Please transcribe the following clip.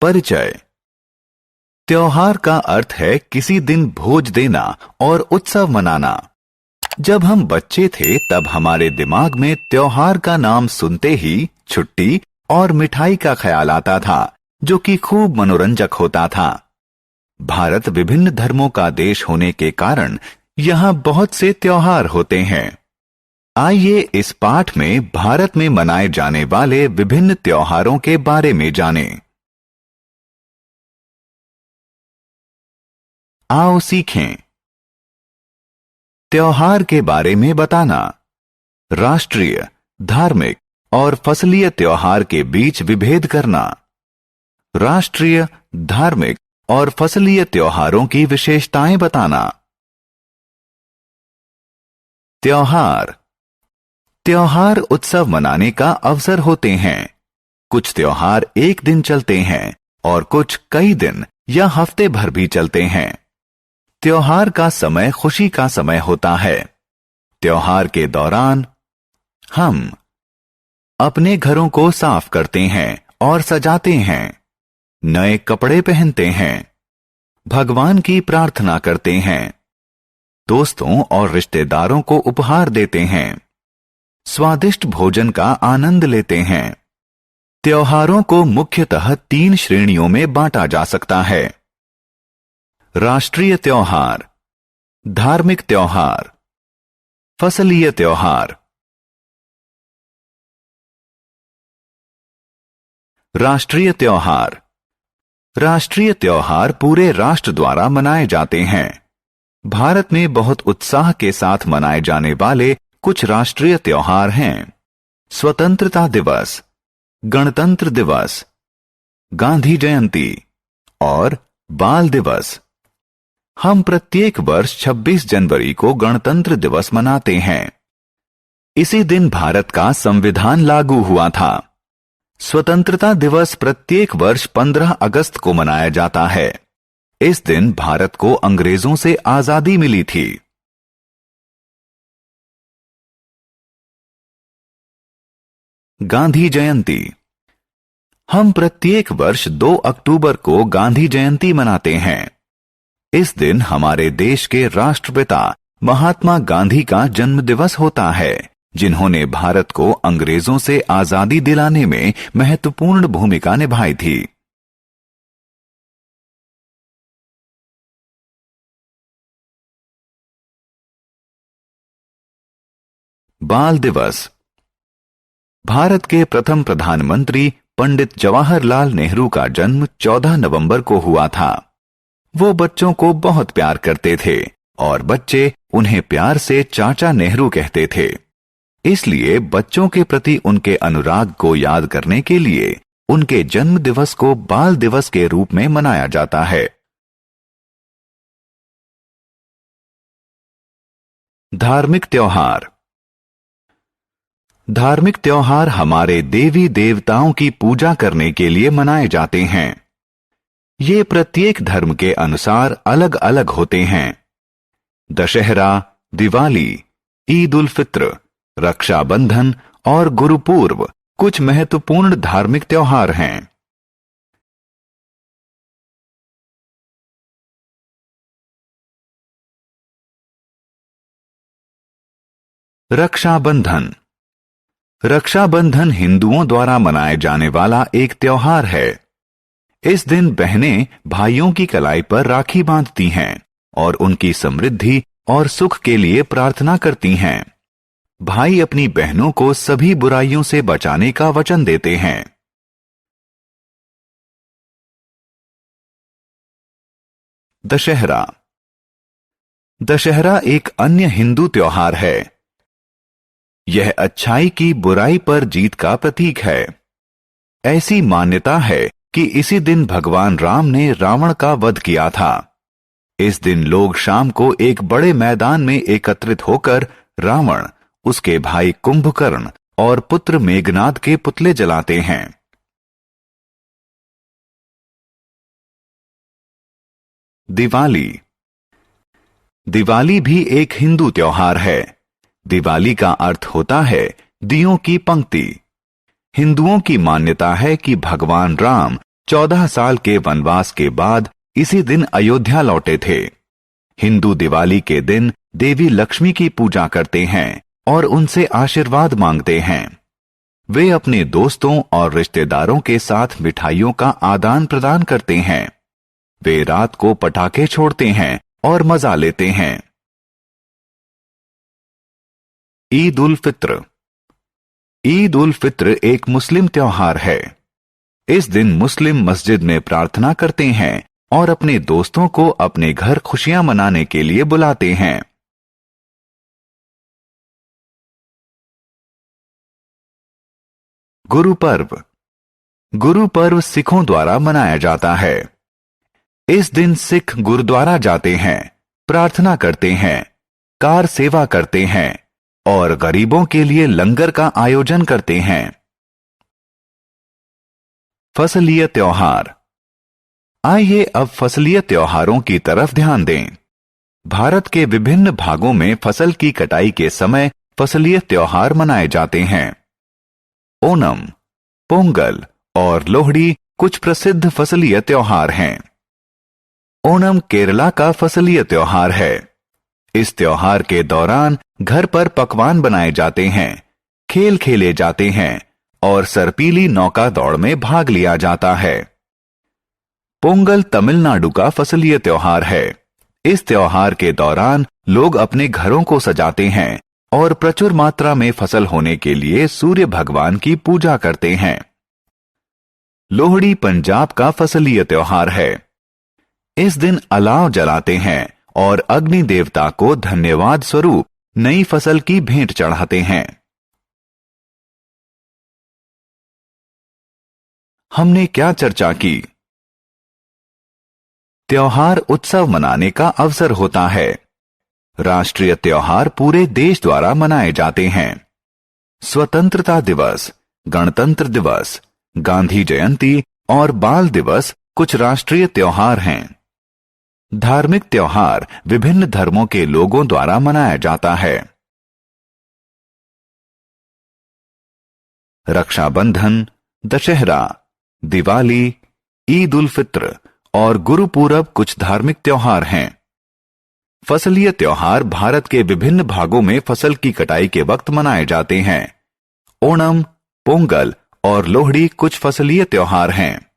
परिचय। त्योहार का अर्थ है किसी दिन भोज देना और उत्सव मनाना। जब हम बच्चे थे तब हमारे दिमाग में त्योहार का नाम सुनते ही छुट्टी और मिठाई का ख्याल आता था, जो कि खूब मनोरंजक होता था। भारत विभिन्न धर्मों का देश होने के कारण यहाँ बहुत से त्योहार होते हैं। आइए इस पाठ में भारत में मनाए जाने वाले विभिन्न त्योहारों के बारे में जानें। आओ सीखें। त्योहार के बारे में बताना। राष्ट्रीय, धार्मिक और फसलीय त्योहार के बीच विभेद करना। राष्ट्रीय, धार्मिक और फसलीय त्योहारों की विशेषताएं बताना। त्योहार। त्योहार उत्सव मनाने का अवसर होते हैं। कुछ त्योहार एक दिन चलते हैं और कुछ कई दिन या हफ्ते भर भी चलते हैं। त्योहार का समय खुशी का समय होता है। त्योहार के दौरान हम अपने घरों को साफ करते हैं और सजाते हैं, नए कपड़े पहनते हैं, भगवान की प्रार्थना करते हैं, दोस्तों और रिश्तेदारों को उपहार देते हैं, स्वादिष्ट भोजन का आनंद लेते हैं। त्योहारों को मुख्यतः 3 श्रेणियों में बांटा जा सकता है। राष्ट्रीय त्योहार, धार्मिक त्योहार, फसलीय त्योहार। राष्ट्रीय त्योहार। राष्ट्रीय त्योहार पूरे राष्ट्र द्वारा मनाए जाते हैं। भारत में बहुत उत्साह के साथ मनाए जाने वाले कुछ राष्ट्रीय त्योहार हैं। स्वतंत्रता दिवस, गणतंत्र दिवस, गांधी जयंती और बाल दिवस। हम प्रत्येक वर्ष 26 जनवरी को गणतंत्र दिवस मनाते हैं। इसी दिन भारत का संविधान लागू हुआ था। स्वतंत्रता दिवस प्रत्येक वर्ष 15 अगस्त को मनाया जाता है। इस दिन भारत को अंग्रेजों से आजादी मिली थी। गांधी जयंती। हम प्रत्येक वर्ष 2 अक्टूबर को गांधी जयंती मनाते हैं। इस दिन हमारे देश के राष्ट्रपिता महात्मा गांधी का जन्म दिवस होता है, जिन्होंने भारत को अंग्रेजों से आजादी दिलाने में महत्वपूर्ण भूमिका निभाई थी। बाल दिवस। भारत के प्रथम प्रधानमंत्री पंडित जवाहरलाल नेहरू का जन्म 14 नवंबर को हुआ था। वो बच्चों को बहुत प्यार करते थे और बच्चे उन्हें प्यार से चाचा नेहरू कहते थे। इसलिए बच्चों के प्रति उनके अनुराग को याद करने के लिए उनके जन्म दिवस को बाल दिवस के रूप में मनाया जाता है। धार्मिक त्योहार। धार्मिक त्योहार हमारे देवी देवताओं की पूजा करने के लिए मनाए जाते हैं। ये प्रत्येक धर्म के अनुसार अलग अलग होते हैं। दशहरा, दिवाली, ईद उल फित्र, रक्षाबंधन और गुरुपूर्व कुछ महत्वपूर्ण धार्मिक त्योहार हैं। रक्षाबंधन। रक्षाबंधन हिंदुओं द्वारा मनाए जाने वाला एक त्योहार है। इस दिन बहनें भाइयों की कलाई पर राखी बांधती हैं और उनकी समृद्धि और सुख के लिए प्रार्थना करती हैं। भाई अपनी बहनों को सभी बुराइयों से बचाने का वचन देते हैं। दशहरा। दशहरा एक अन्य हिंदू त्योहार है। यह अच्छाई की बुराई पर जीत का प्रतीक है। ऐसी मान्यता है कि इसी दिन भगवान राम ने रावण का वध किया था। इस दिन लोग शाम को एक बड़े मैदान में एकत्रित होकर रावण, उसके भाई कुंभकर्ण और पुत्र मेघनाद के पुतले जलाते हैं। दिवाली। दिवाली भी एक हिंदू त्योहार है। दिवाली का अर्थ होता है दियों की पंक्ति। हिंदुओं की मान्यता है कि भगवान राम 14 साल के वनवास के बाद इसी दिन अयोध्या लौटे थे। हिंदू दिवाली के दिन देवी लक्ष्मी की पूजा करते हैं और उनसे आशीर्वाद मांगते हैं। वे अपने दोस्तों और रिश्तेदारों के साथ मिठाइयों का आदान प्रदान करते हैं। वे रात को पटाखे छोड़ते हैं और मजा लेते हैं। ईद उल फित्र। ईद उल फित्र एक मुस्लिम त्योहार है। इस दिन मुस्लिम मस्जिद में प्रार्थना करते हैं और अपने दोस्तों को अपने घर खुशियां मनाने के लिए बुलाते हैं। गुरु पर्व। गुरु पर्व सिखों द्वारा मनाया जाता है। इस दिन सिख गुरुद्वारा जाते हैं, प्रार्थना करते हैं, कार सेवा करते हैं और गरीबों के लिए लंगर का आयोजन करते हैं। फसलीय त्योहार। आइए अब फसलीय त्योहारों की तरफ ध्यान दें। भारत के विभिन्न भागों में फसल की कटाई के समय फसलीय त्योहार मनाए जाते हैं। ओणम, पोंगल और लोहड़ी कुछ प्रसिद्ध फसलीय त्योहार हैं। ओणम केरला का फसलीय त्योहार है। इस त्योहार के दौरान घर पर पकवान बनाए जाते हैं, खेल खेले जाते हैं और सरपीली नौका दौड़ में भाग लिया जाता है। पोंगल तमिलनाडु का फसलीय त्योहार है। इस त्योहार के दौरान लोग अपने घरों को सजाते हैं और प्रचुर मात्रा में फसल होने के लिए सूर्य भगवान की पूजा करते हैं। लोहड़ी पंजाब का फसलीय त्योहार है। इस दिन अलाव जलाते हैं और अग्नि देवता को धन्यवाद स्वरूप नई फसल की भेंट चढ़ाते हैं। हमने क्या चर्चा की? त्योहार उत्सव मनाने का अवसर होता है। राष्ट्रीय त्योहार पूरे देश द्वारा मनाए जाते हैं। स्वतंत्रता दिवस, गणतंत्र दिवस, गांधी जयंती और बाल दिवस कुछ राष्ट्रीय त्योहार हैं। धार्मिक त्योहार विभिन्न धर्मों के लोगों द्वारा मनाया जाता है। रक्षाबंधन, दशहरा, दिवाली, ईद उल फित्र और गुरुपूरब कुछ धार्मिक त्योहार हैं। फसलीय त्योहार भारत के विभिन्न भागों में फसल की कटाई के वक्त मनाए जाते हैं। ओणम, पोंगल और लोहड़ी कुछ फसलीय त्योहार हैं।